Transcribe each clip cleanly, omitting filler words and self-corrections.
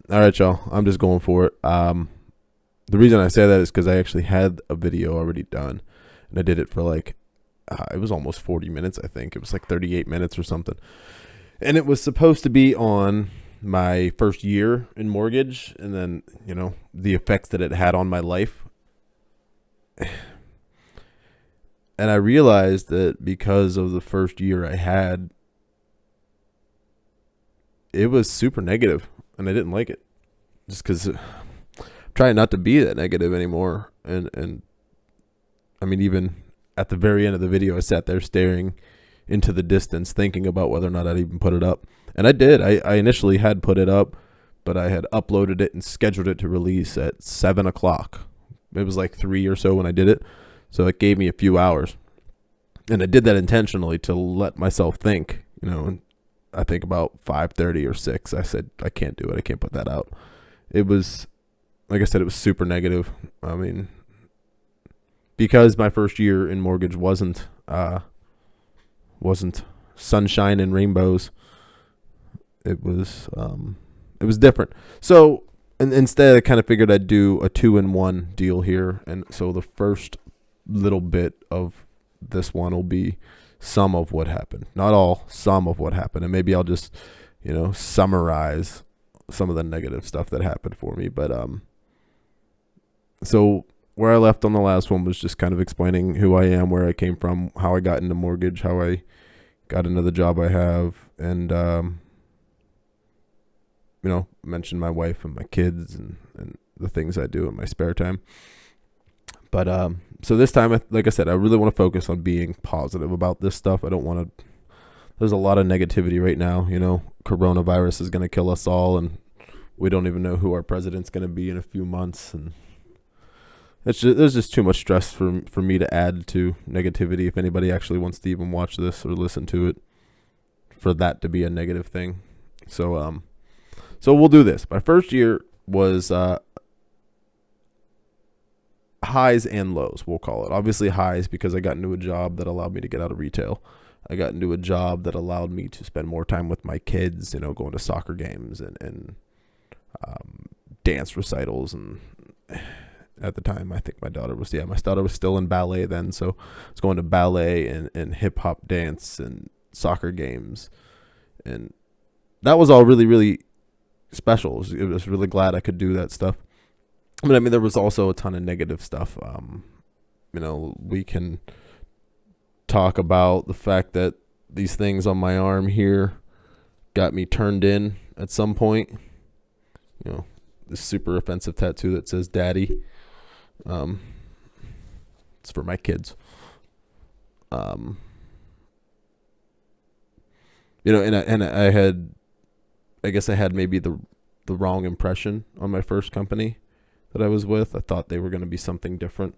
All right, y'all. I'm just going for it. The reason I say that is because I actually had a video already done, and I did it for like it was almost 40 minutes. I think it was like 38 minutes or something, and it was supposed to be on my first year in mortgage, and then the effects that it had on my life. And I realized that because of the first year I had, it was super negative, and I didn't like it. Just because I'm trying not to be that negative anymore. And I mean, even at the very end of the video, I sat there staring into the distance, thinking about whether or not I'd even put it up. And I did. I initially had put it up, but I had uploaded it and scheduled it to release at 7 o'clock. It was like 3 or so when I did it. So it gave me a few hours. And I did that intentionally to let myself think, and I think about 5:30 or 6. I said, I can't do it. I can't put that out. It was, like I said, it was super negative. I mean, because my first year in mortgage wasn't sunshine and rainbows. It was different. So and instead, I kind of figured I'd do a 2-in-1 deal here. And so the first little bit of this one will be some of what happened, not all, some of what happened. And maybe I'll just, summarize some of the negative stuff that happened for me. But, so where I left on the last one was just kind of explaining who I am, where I came from, how I got into mortgage, how I got into the job I have, and, mentioned my wife and my kids and the things I do in my spare time. But so this time, like I said, I really want to focus on being positive about this stuff. I don't want to. There's a lot of negativity right now. Coronavirus is going to kill us all, and we don't even know who our president's going to be in a few months. And there's just too much stress for me to add to negativity. If anybody actually wants to even watch this or listen to it, for that to be a negative thing. So we'll do this. My first year was highs and lows, we'll call it. Obviously highs because I got into a job that allowed me to get out of retail. I got into a job that allowed me to spend more time with my kids, going to soccer games and dance recitals. And at the time, I think my daughter was still in ballet then. So I was going to ballet and hip hop dance and soccer games. And that was all really, really special. I was really glad I could do that stuff. But I mean, there was also a ton of negative stuff. We can talk about the fact that these things on my arm here got me turned in at some point. This super offensive tattoo that says "Daddy." It's for my kids. And I had, I guess I had maybe the wrong impression on my first company that I was with. I thought they were going to be something different,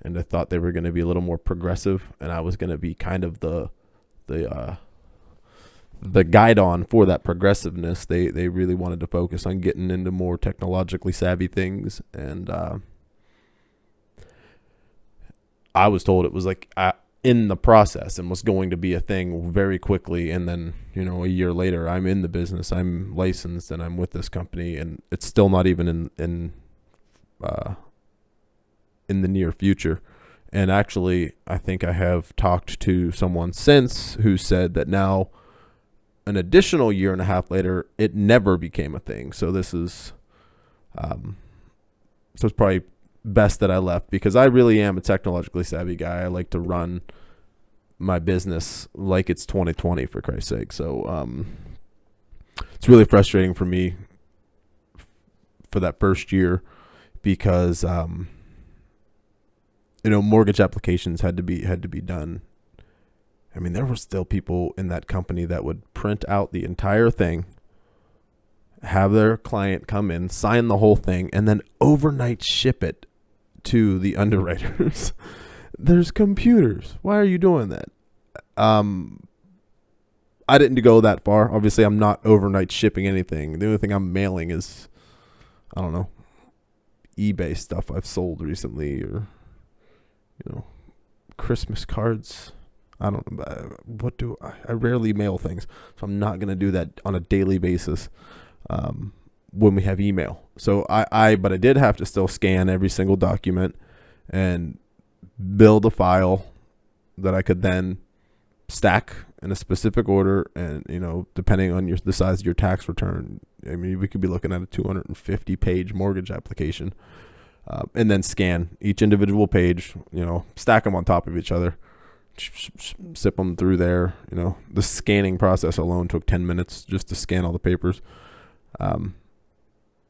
and I thought they were going to be a little more progressive, and I was going to be kind of the guide on for that progressiveness. They really wanted to focus on getting into more technologically savvy things, and I was told it was like in the process and was going to be a thing very quickly. And then, a year later, I'm in the business, I'm licensed, and I'm with this company, and it's still not even in the near future. And actually, I think I have talked to someone since who said that now, an additional year and a half later, it never became a thing. So this is, so it's probably best that I left, because I really am a technologically savvy guy. I like to run my business like it's 2020, for Christ's sake. So it's really frustrating for me for that first year, because mortgage applications had to be done. I mean, there were still people in that company that would print out the entire thing, have their client come in, sign the whole thing, and then overnight ship it to the underwriters. There's computers. Why are you doing that? I didn't go that far. Obviously, I'm not overnight shipping anything. The only thing I'm mailing is, I don't know, eBay stuff I've sold recently, or Christmas cards. I don't know. What do I rarely mail things, so I'm not going to do that on a daily basis. when we have email. So but I did have to still scan every single document and build a file that I could then stack in a specific order. And, depending on the size of your tax return, I mean, we could be looking at a 250 page mortgage application, and then scan each individual page, stack them on top of each other, sip them through there. The scanning process alone took 10 minutes just to scan all the papers.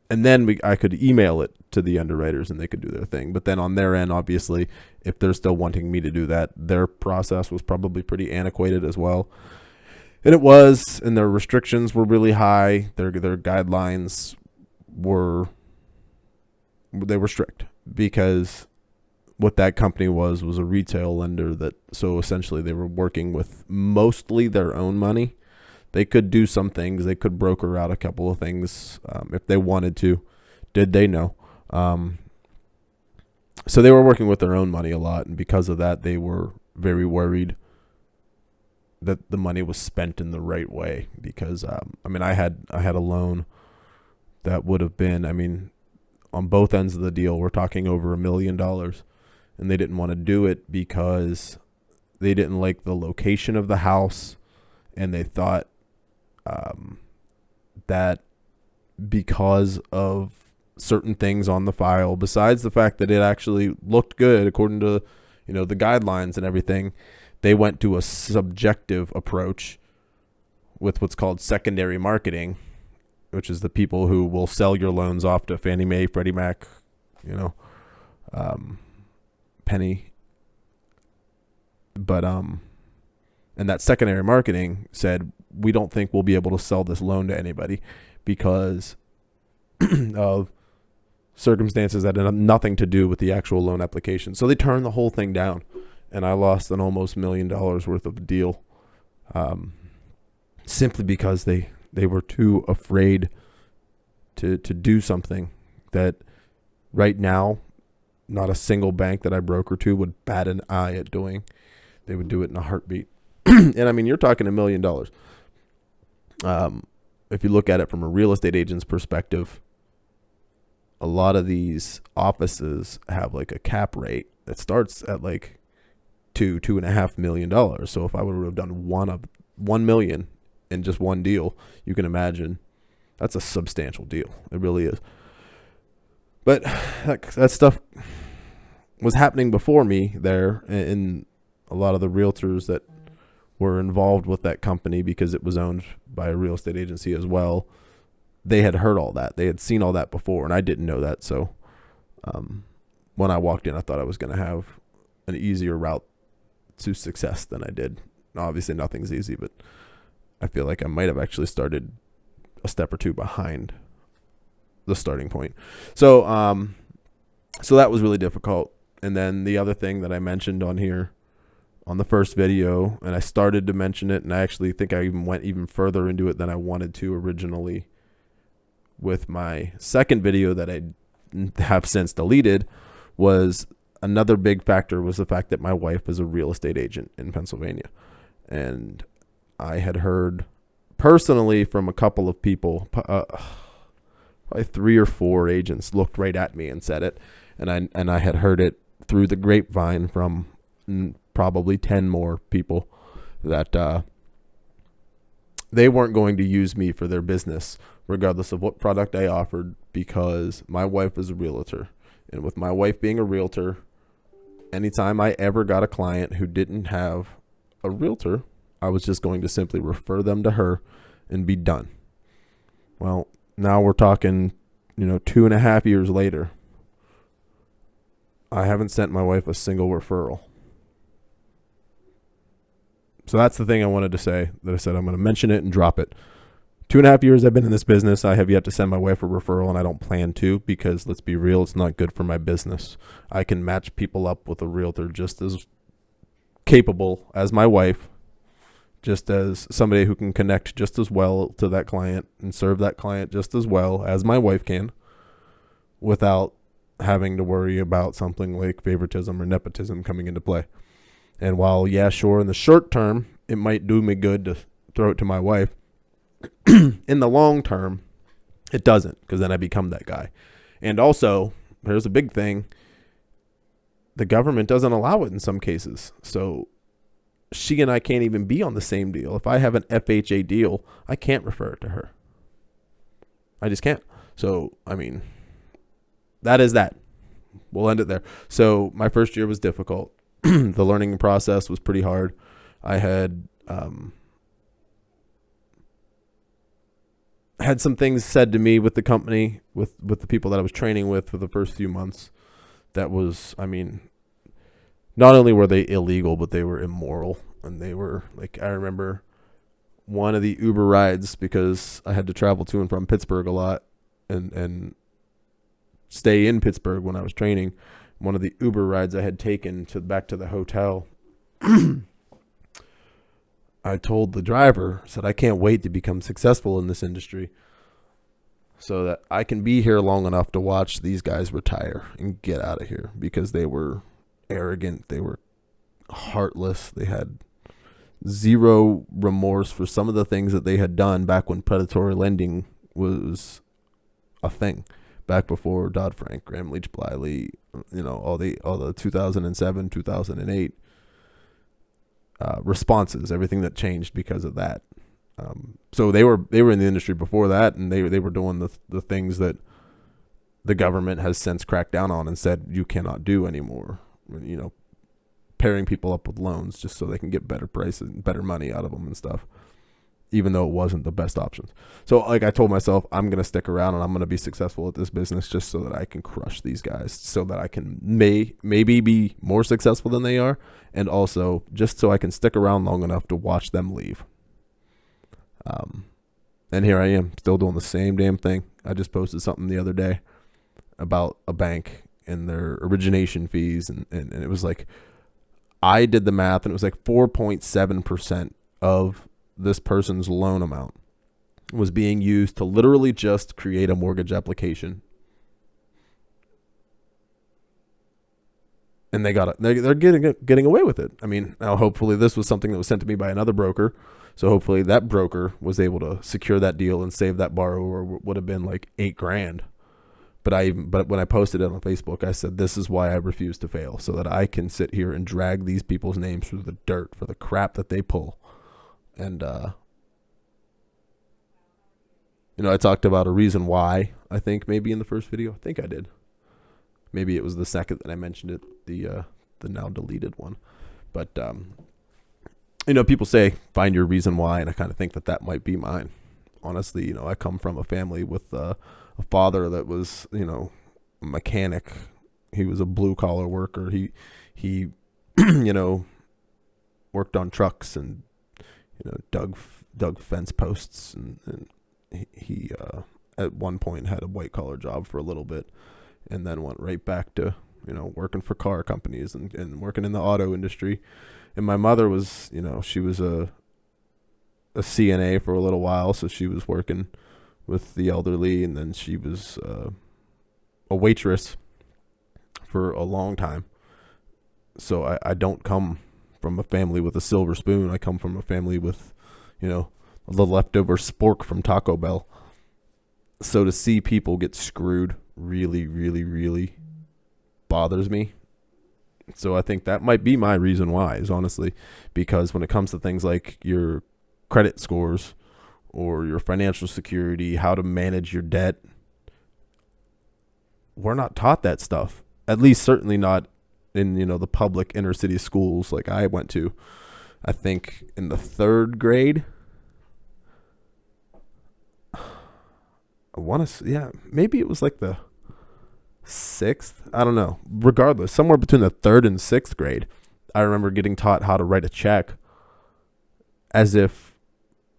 And then I could email it to the underwriters and they could do their thing. But then on their end, obviously, if they're still wanting me to do that, their process was probably pretty antiquated as well. And it was, and their restrictions were really high. Their guidelines were strict, because what that company was a retail lender so essentially they were working with mostly their own money. They could do some things. They could broker out a couple of things if they wanted to. Did they? No. So they were working with their own money a lot, and because of that, they were very worried that the money was spent in the right way. Because I had a loan that would have been, on both ends of the deal, we're talking over $1 million, and they didn't want to do it because they didn't like the location of the house, and they thought that because of certain things on the file, besides the fact that it actually looked good according to the guidelines and everything, they went to a subjective approach with what's called secondary marketing, which is the people who will sell your loans off to Fannie Mae, Freddie Mac, Penny. But and that secondary marketing said, we don't think we'll be able to sell this loan to anybody because of circumstances that had nothing to do with the actual loan application. So they turned the whole thing down, and I lost an almost $1 million worth of deal, simply because they were too afraid to do something that right now not a single bank that I broker to would bat an eye at doing. They would do it in a heartbeat. And you're talking $1 million. If you look at it from a real estate agent's perspective, a lot of these offices have like a cap rate that starts at like $2.5 million. So if I would have done $1 million in just one deal, you can imagine that's a substantial deal. It really is. But that stuff was happening before me there, and a lot of the realtors that were involved with that company, because it was owned by a real estate agency as well, they had heard all that. They had seen all that before, and I didn't know that. So when I walked in, I thought I was going to have an easier route to success than I did. Obviously, nothing's easy, but I feel like I might have actually started a step or two behind the starting point. So so that was really difficult. And then the other thing that I mentioned on here on the first video, and I started to mention it, and I actually think I even went even further into it than I wanted to originally with my second video that I have since deleted, was another big factor was the fact that my wife is a real estate agent in Pennsylvania. And I had heard personally from a couple of people, probably 3 or 4 agents looked right at me and said it. And I had heard it through the grapevine from probably 10 more people that they weren't going to use me for their business regardless of what product I offered, because my wife is a realtor. And with my wife being a realtor, anytime I ever got a client who didn't have a realtor, I was just going to simply refer them to her and be done. Well, now we're talking, 2.5 years later. I haven't sent my wife a single referral. So that's the thing I wanted to say, that I said I'm going to mention it and drop it. 2.5 years I've been in this business. I have yet to send my wife a referral, and I don't plan to, because let's be real, it's not good for my business. I can match people up with a realtor just as capable as my wife, just as somebody who can connect just as well to that client and serve that client just as well as my wife can, without having to worry about something like favoritism or nepotism coming into play. And while, yeah, sure, in the short term, it might do me good to throw it to my wife, in the long term, It doesn't, because then I become that guy. And also, there's a big thing. The government doesn't allow it in some cases. So she and I can't even be on the same deal. If I have an FHA deal, I can't refer it to her. I just can't. So, I mean, that is that. We'll end it there. So my first year was difficult. The learning process was pretty hard. I had had some things said to me with the company, with the people that I was training with for the first few months. That was, I mean, not only were they illegal, but they were immoral. And they were like, I remember one of the Uber rides, because I had to travel to and from Pittsburgh a lot and stay in Pittsburgh when I was training. One of the Uber rides I had taken back to the hotel, I told the driver, said, I can't wait to become successful in this industry so that I can be here long enough to watch these guys retire and get out of here, because they were arrogant. They were heartless. They had zero remorse for some of the things that they had done back when predatory lending was a thing, back before Dodd-Frank, Graham Leach Bliley, all the 2007, 2008 responses, everything that changed because of that. So they were in the industry before that, and they were doing the things that the government has since cracked down on and said you cannot do anymore. Pairing people up with loans just so they can get better prices and better money out of them and stuff, even though it wasn't the best options. So like I told myself, I'm going to stick around and I'm going to be successful at this business just so that I can crush these guys, so that I can maybe be more successful than they are, and also just so I can stick around long enough to watch them leave. And here I am, still doing the same damn thing. I just posted something the other day about a bank and their origination fees, and it was like, I did the math, and it was like 4.7% of this person's loan amount was being used to literally just create a mortgage application. And they got it. They're getting away with it. I mean, now hopefully this was something that was sent to me by another broker. So hopefully that broker was able to secure that deal and save that borrower would have been like $8,000. But when I posted it on Facebook, I said, this is why I refuse to fail, so that I can sit here and drag these people's names through the dirt for the crap that they pull. And, I talked about a reason why, I think maybe in the first video. I think I did. Maybe it was the second that I mentioned it, the now deleted one. But, people say, find your reason why, and I kind of think that might be mine. Honestly, I come from a family with a father that was, a mechanic. He was a blue collar worker. He worked on trucks and, dug fence posts, and he at one point had a white collar job for a little bit, and then went right back to, working for car companies and working in the auto industry. And my mother was, she was a CNA for a little while, so she was working with the elderly, and then she was a waitress for a long time. So I don't come from a family with a silver spoon. I come from a family with, the leftover spork from Taco Bell. So to see people get screwed really, really, really bothers me. So I think that might be my reason why, is honestly, because when it comes to things like your credit scores or your financial security, how to manage your debt, we're not taught that stuff. At least certainly not in, the public inner city schools like I went to. I think in the 3rd grade, maybe it was like the 6th. I don't know. Regardless, somewhere between the 3rd and 6th grade, I remember getting taught how to write a check, as if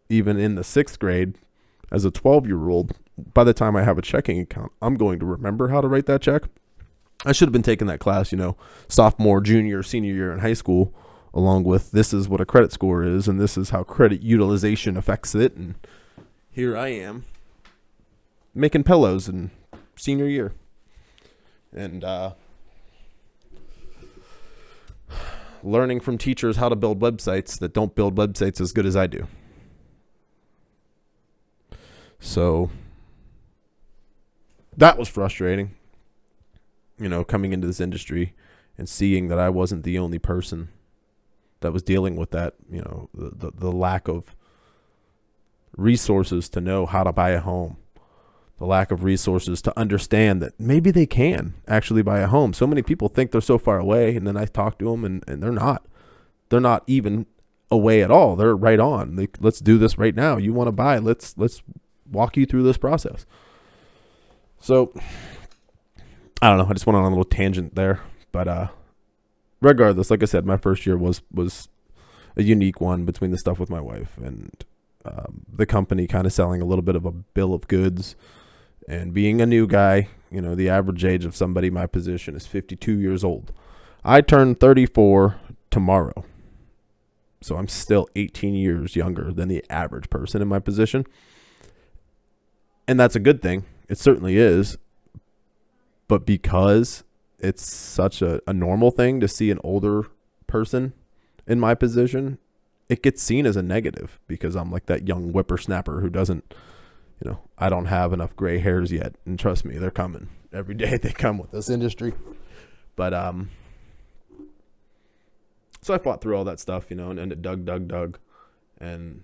even in the 6th grade, as a 12-year-old, by the time I have a checking account, I'm going to remember how to write that check. I should have been taking that class, sophomore, junior, senior year in high school, along with this is what a credit score is, and this is how credit utilization affects it. And here I am making pillows in senior year. And learning from teachers how to build websites that don't build websites as good as I do. So that was frustrating, coming into this industry and seeing that I wasn't the only person that was dealing with that, the lack of resources to know how to buy a home, the lack of resources to understand that maybe they can actually buy a home. So many people think they're so far away, and then I talk to them and they're not. They're not even away at all. They're right on. Let's do this right now. You want to buy, let's walk you through this process. So I don't know. I just went on a little tangent there, but regardless, like I said, my first year was a unique one between the stuff with my wife and the company kind of selling a little bit of a bill of goods and being a new guy. The average age of somebody in my position is 52 years old. I turn 34 tomorrow. So I'm still 18 years younger than the average person in my position. And that's a good thing. It certainly is. But because it's such a normal thing to see an older person in my position, it gets seen as a negative because I'm like that young whippersnapper who doesn't, I don't have enough gray hairs yet. And trust me, they're coming. Every day they come with this industry. But, so I fought through all that stuff, and it dug. And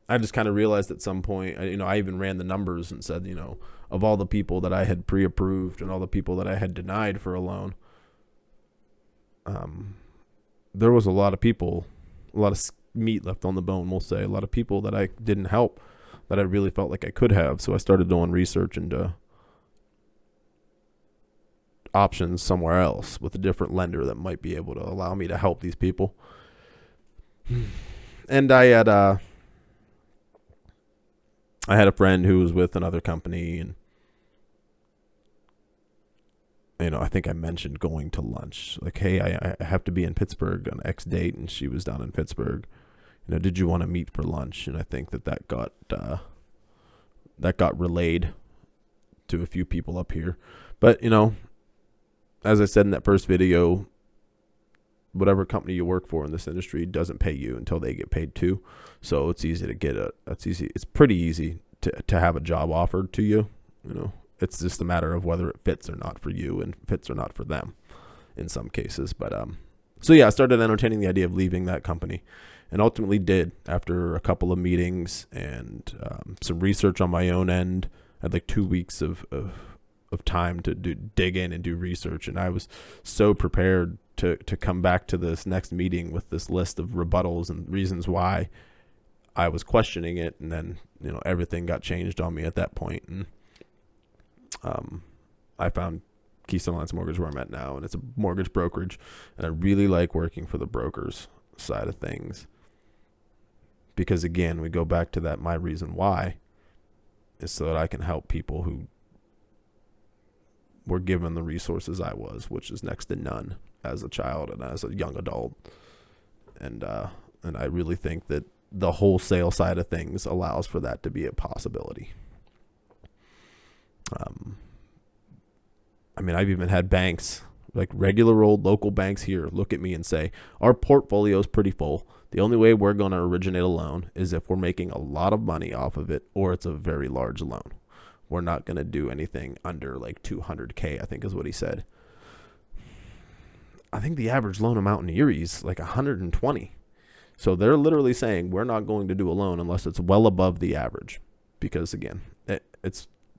I just kind of realized at some point, I even ran the numbers and said, of all the people that I had pre-approved and all the people that I had denied for a loan, there was a lot of people, a lot of meat left on the bone, we'll say, a lot of people that I didn't help that I really felt like I could have. So I started doing research into options somewhere else with a different lender that might be able to allow me to help these people. And I had a friend who was with another company, and I think I mentioned going to lunch, like, hey, I have to be in Pittsburgh on X date, and she was down in Pittsburgh. Did you want to meet for lunch? And I think that got relayed to a few people up here. But as I said in that first video, whatever company you work for in this industry doesn't pay you until they get paid too. So it's easy to get it's pretty easy to have a job offered to you. It's just a matter of whether it fits or not for you and fits or not for them in some cases. But, so yeah, I started entertaining the idea of leaving that company and ultimately did after a couple of meetings and, some research on my own end. I had like 2 weeks of time to dig in and do research. And I was so prepared to come back to this next meeting with this list of rebuttals and reasons why I was questioning it. And then, everything got changed on me at that point. And, I found Keystone Alliance Mortgage where I'm at now, and it's a mortgage brokerage. And I really like working for the brokers side of things because again, we go back to that. My reason why is so that I can help people who were given the resources I was, which is next to none as a child and as a young adult. And I really think that the wholesale side of things allows for that to be a possibility. I've even had banks, like regular old local banks here, look at me and say, our portfolio is pretty full. The only way we're going to originate a loan is if we're making a lot of money off of it or it's a very large loan. We're not going to do anything under like $200K, I think is what he said. I think the average loan amount in Erie is like 120. So they're literally saying we're not going to do a loan unless it's well above the average because again,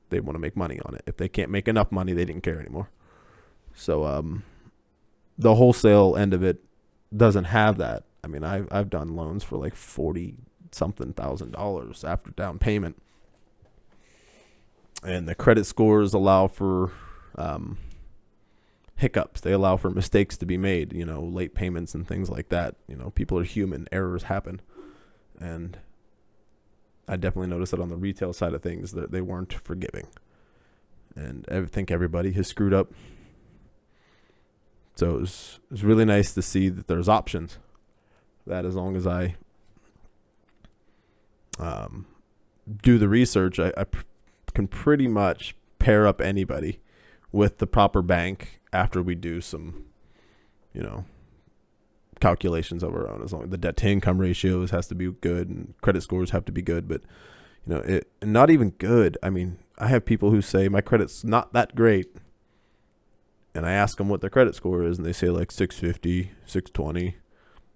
they want to make money on it. If they can't make enough money, they didn't care anymore. So the wholesale end of it doesn't have that. I've done loans for like $40-something thousand after down payment. And the credit scores allow for hiccups. They allow for mistakes to be made, late payments and things like that. People are human. Errors happen. And I definitely noticed that on the retail side of things that they weren't forgiving. And I think everybody has screwed up. So it was really nice to see that there's options. That as long as I do the research, I can pretty much pair up anybody with the proper bank after we do some, calculations of our own. As long as the debt to income ratios has to be good and credit scores have to be good. But, it not even good. I mean, I have people who say my credit's not that great, and I ask them what their credit score is, and they say like 650, 620.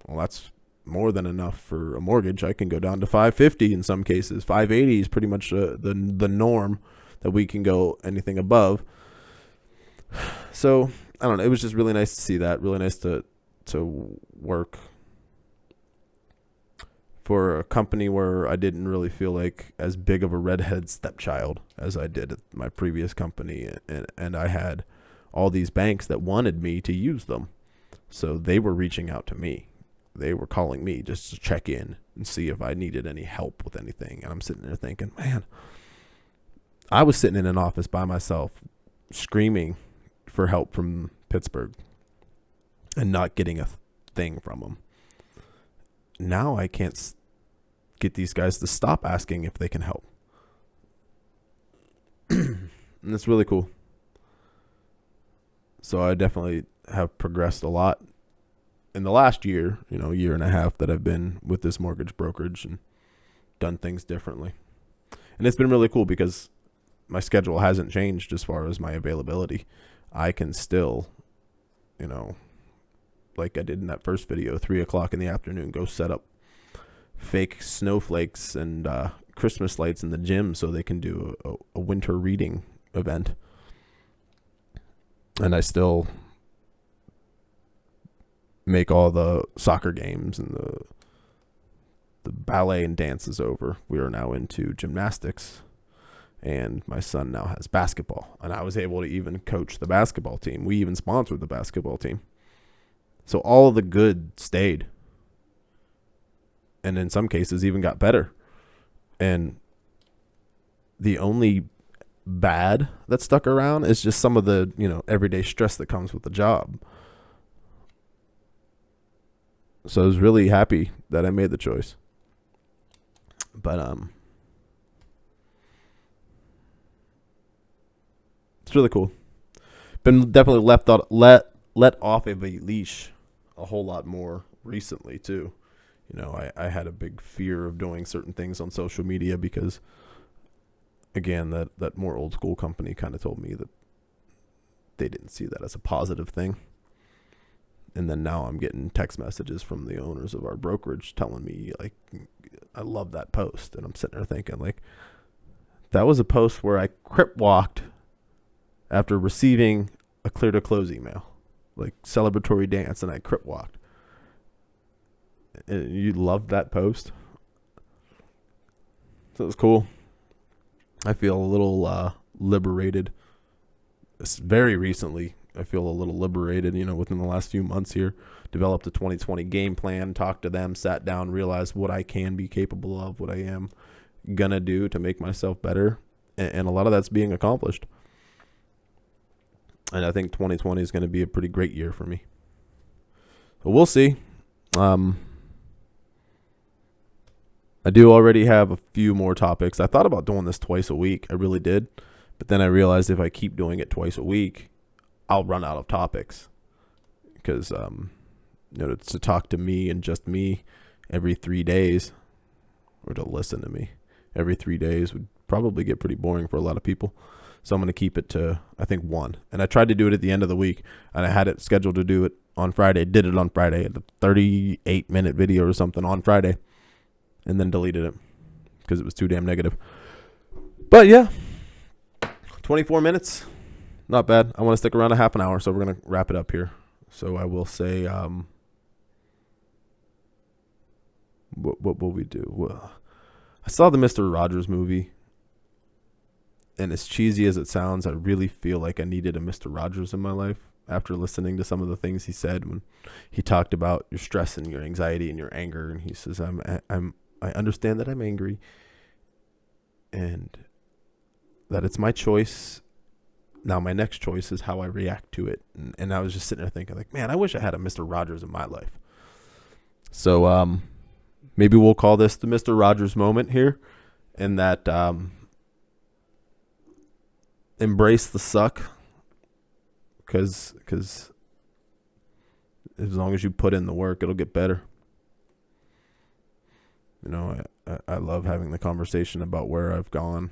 Well, that's more than enough for a mortgage. I can go down to 550 in some cases. 580 is pretty much the norm that we can go anything above. So I don't know. It was just really nice to see that. Really nice to work for a company where I didn't really feel like as big of a redhead stepchild as I did at my previous company, and I had all these banks that wanted me to use them, so they were reaching out to me. They were calling me just to check in and see if I needed any help with anything. And I'm sitting there thinking, man, I was sitting in an office by myself screaming for help from Pittsburgh and not getting a thing from them. Now I can't get these guys to stop asking if they can help. And it's really cool. So I definitely have progressed a lot in the last year, year and a half that I've been with this mortgage brokerage and done things differently. And it's been really cool because my schedule hasn't changed as far as my availability. I can still, like I did in that first video, 3:00 in the afternoon, go set up fake snowflakes and Christmas lights in the gym so they can do a winter reading event. And I still make all the soccer games, and the ballet and dance is over. We are now into gymnastics, and my son now has basketball, and I was able to even coach the basketball team. We even sponsored the basketball team. So all of the good stayed, and in some cases even got better. And the only bad that stuck around is just some of the everyday stress that comes with the job. So I was really happy that I made the choice. But it's really cool. Been definitely let off of a leash a whole lot more recently too. I had a big fear of doing certain things on social media because, again, that more old school company kind of told me that they didn't see that as a positive thing. And then now I'm getting text messages from the owners of our brokerage telling me, like, I love that post. And I'm sitting there thinking, like, that was a post where I crip walked after receiving a clear to close email, like celebratory dance, and I crip walked. And you loved that post. So it was cool. I feel a little liberated. It's very recently, I feel a little liberated, within the last few months here. Developed a 2020 game plan, talked to them, sat down, realized what I can be capable of, what I am going to do to make myself better. And a lot of that's being accomplished. And I think 2020 is going to be a pretty great year for me. So we'll see. I do already have a few more topics. I thought about doing this twice a week. I really did. But then I realized if I keep doing it twice a week, I'll run out of topics. Because, to talk to me and just me every 3 days, or to listen to me every 3 days, would probably get pretty boring for a lot of people. So I'm going to keep it to, I think, one. And I tried to do it at the end of the week, and I had it scheduled to do it on Friday. Did it on Friday, a 38-minute video or something on Friday, and then deleted it because it was too damn negative. But yeah, 24 minutes, not bad. I want to stick around a half an hour, so we're going to wrap it up here. So I will say, what will we do? Well, I saw the Mr. Rogers movie. And as cheesy as it sounds, I really feel like I needed a Mr. Rogers in my life after listening to some of the things he said when he talked about your stress and your anxiety and your anger. And he says, I understand that I'm angry and that it's my choice. Now my next choice is how I react to it. And I was just sitting there thinking, like, man, I wish I had a Mr. Rogers in my life. So maybe we'll call this the Mr. Rogers moment here, and that embrace the suck, because as long as you put in the work, it'll get better. You know, I love having the conversation about where I've gone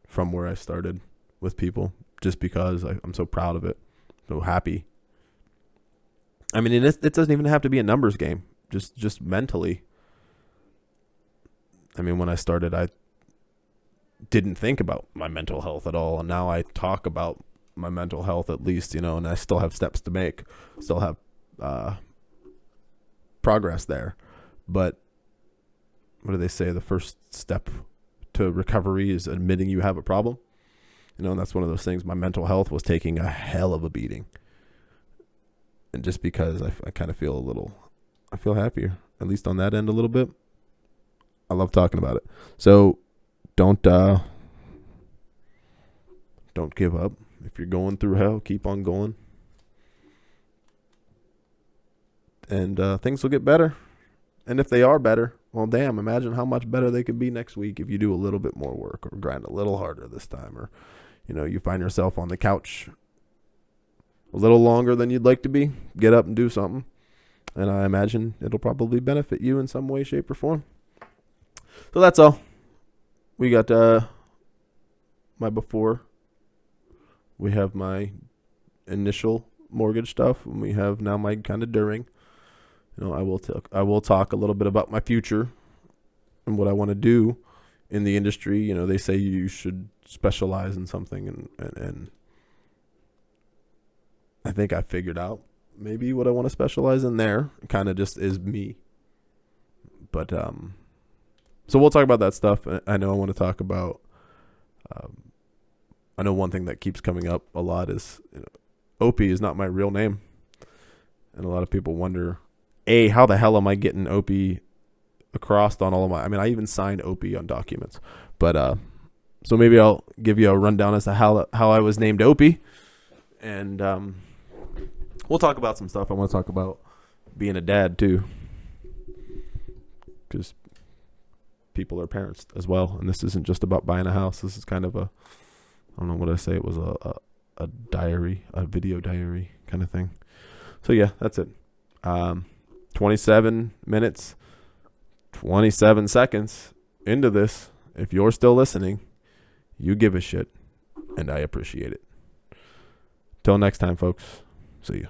from where I started with people, just because I'm so proud of it, so happy. I mean, it doesn't even have to be a numbers game, just mentally. I mean, when I started, I didn't think about my mental health at all, and now I talk about my mental health at least, you know, and I still have steps to make, still have progress there. But what do they say? The first step to recovery is admitting you have a problem. You know, and that's one of those things. My mental health was taking a hell of a beating. And just because I kind of feel I feel happier, at least on that end a little bit. I love talking about it. So don't give up. If you're going through hell, keep on going. And things will get better. And if they are better, well, damn, imagine how much better they could be next week if you do a little bit more work or grind a little harder this time. Or, you know, you find yourself on the couch a little longer than you'd like to be. Get up and do something. And I imagine it'll probably benefit you in some way, shape, or form. So that's all. We got my before. We have my initial mortgage stuff, and we have now my kind of during. You know, I will talk a little bit about my future and what I want to do in the industry. You know, they say you should specialize in something, and I think I figured out maybe what I want to specialize in there. It kind of just is me. But so we'll talk about that stuff. I know I want to talk about. I know one thing that keeps coming up a lot is, you know, Opie is not my real name, and a lot of people wonder, how the hell am I getting Opie across on all of my? I mean, I even signed Opie on documents, but so maybe I'll give you a rundown as to how I was named Opie, and we'll talk about some stuff. I want to talk about being a dad too, because people are parents as well, and this isn't just about buying a house. This is kind of a, I don't know what I say. It was a diary, a video diary kind of thing. So yeah, that's it. 27 minutes, 27 seconds into this. If you're still listening, you give a shit, and I appreciate it. Till next time, folks. See you.